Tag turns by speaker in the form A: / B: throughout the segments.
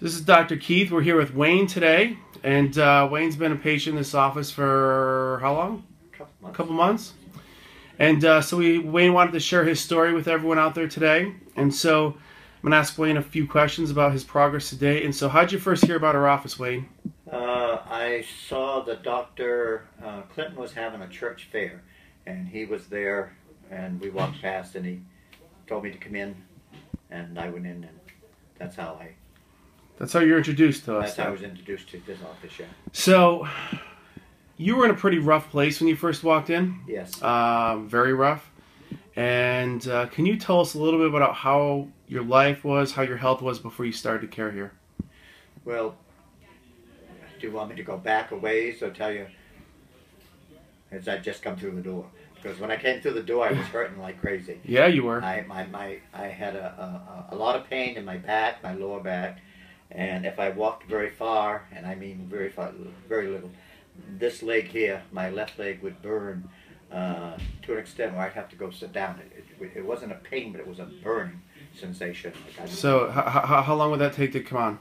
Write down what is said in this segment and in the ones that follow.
A: This is Dr. Keith. We're here with Wayne today, and Wayne's been a patient in this office for how long? A couple months. And so Wayne wanted to share his story with everyone out there today. And so I'm going to ask Wayne a few questions about his progress today. And so how'd you first hear about our office, Wayne?
B: I saw that Dr. Clinton was having a church fair, and he was there, and we walked past, and he told me to come in, and I went in, and that's how
A: you're introduced to us.
B: That's how I was introduced to this office, yeah.
A: So, you were in a pretty rough place when you first walked in.
B: Yes.
A: Very rough. And can you tell us a little bit about how your life was, how your health was before you started care here?
B: Well, do you want me to go back a ways or tell you as I just come through the door? Because when I came through the door, I was hurting like crazy.
A: Yeah, you were.
B: I had a lot of pain in my back, my lower back. And if I walked very far, and I mean very far, very little, this leg here, my left leg would burn to an extent where I'd have to go sit down. It wasn't a pain, but it was a burning sensation.
A: So how long would that take to come on?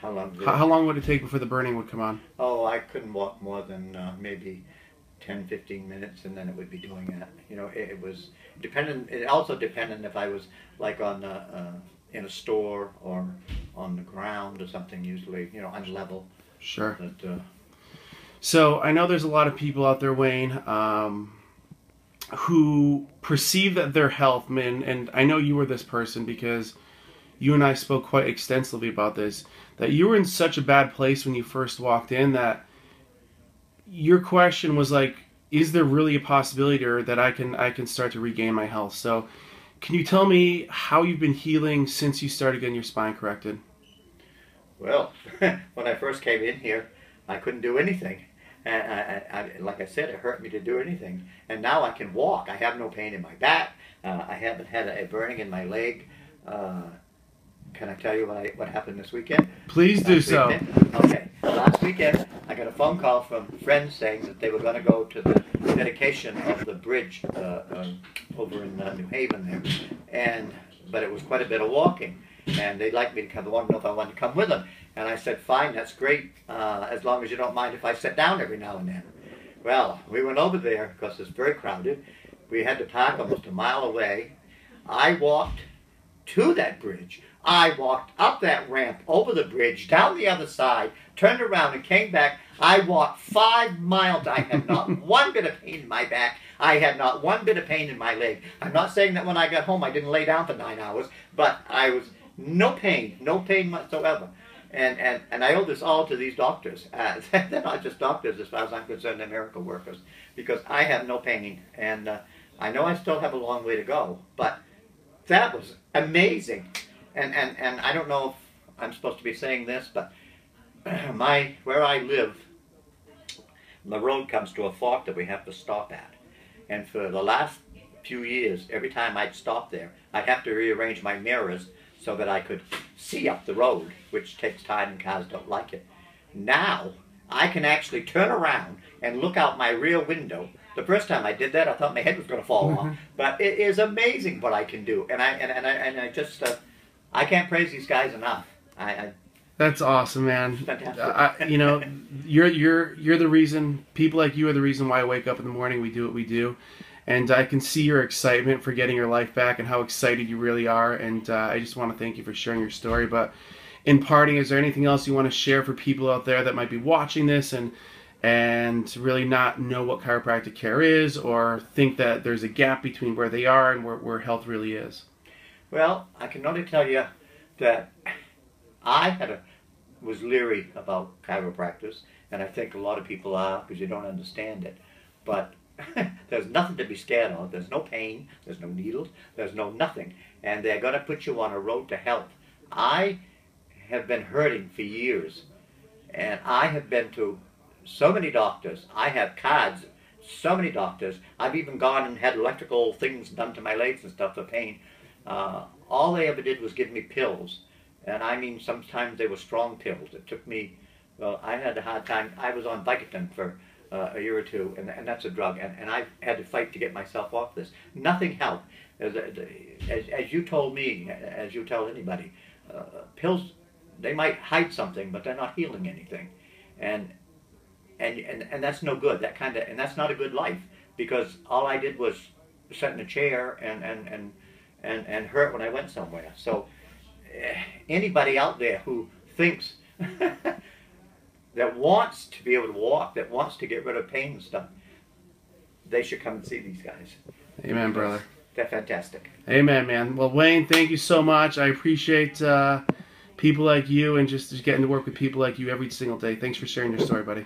B: How long?
A: How long would it take before the burning would come on?
B: Oh, I couldn't walk more than maybe 10, 15 minutes, and then it would be doing that. You know, it was dependent. It also depended if I was like on in a store or on the ground or something, usually, you know, unlevel.
A: Sure.
B: But,
A: so I know there's a lot of people out there, Wayne, who perceive that their health, and I know you were this person because you and I spoke quite extensively about this, that you were in such a bad place when you first walked in that your question was like, is there really a possibility or that I can start to regain my health? So can you tell me how you've been healing since you started getting your spine corrected?
B: Well, when I first came in here, I couldn't do anything. And like I said, it hurt me to do anything. And now I can walk. I have no pain in my back. I haven't had a burning in my leg. Can I tell you what happened this weekend?
A: Please do so.
B: Okay. Last weekend, I got a phone call from friends saying that they were going to go to the dedication of the bridge over in New Haven there, but it was quite a bit of walking, and they'd like me to come. They wanted to know if I wanted to come with them, and I said, fine, that's great, as long as you don't mind if I sit down every now and then. Well, we went over there because it's very crowded. We had to park almost a mile away. I walked to that bridge. I walked up that ramp, over the bridge, down the other side, turned around and came back. I walked 5 miles. I had not one bit of pain in my back. I had not one bit of pain in my leg. I'm not saying that when I got home I didn't lay down for 9 hours, but I was no pain whatsoever. And I owe this all to these doctors. They're not just doctors as far as I'm concerned, they're miracle workers, because I have no pain. And I know I still have a long way to go, but that was amazing. And I don't know if I'm supposed to be saying this, but where I live, the road comes to a fork that we have to stop at. And for the last few years, every time I'd stop there, I'd have to rearrange my mirrors so that I could see up the road, which takes time and cars don't like it. Now, I can actually turn around and look out my rear window. The first time I did that, I thought my head was going to fall off. But it is amazing what I can do. And I just... I can't praise these guys enough.
A: That's awesome, man.
B: Fantastic.
A: You know, you're the reason. People like you are the reason why I wake up in the morning. We do what we do, and I can see your excitement for getting your life back and how excited you really are. And I just want to thank you for sharing your story. But in parting, is there anything else you want to share for people out there that might be watching this and really not know what chiropractic care is, or think that there's a gap between where they are and where health really is?
B: Well, I can only tell you that I was leery about chiropractors, and I think a lot of people are because you don't understand it. But there's nothing to be scared of. There's no pain, there's no needles, there's no nothing. And they're going to put you on a road to health. I have been hurting for years, and I have been to so many doctors. I have cards, so many doctors. I've even gone and had electrical things done to my legs and stuff for pain. All they ever did was give me pills, and I mean sometimes they were strong pills. It took me, well, I had a hard time. I was on Vicodin for a year or two, and that's a drug, and I had to fight to get myself off this. Nothing helped. As you told me, as you tell anybody, pills they might hide something, but they're not healing anything, and that's no good. And that's not a good life, because all I did was sit in a chair and hurt when I went somewhere. So anybody out there who thinks that wants to be able to walk, that wants to get rid of pain and stuff, they should come and see these guys.
A: Amen, brother.
B: They're fantastic.
A: Amen, man. Well, Wayne, thank you so much. I appreciate people like you and just getting to work with people like you every single day. Thanks for sharing your story, buddy.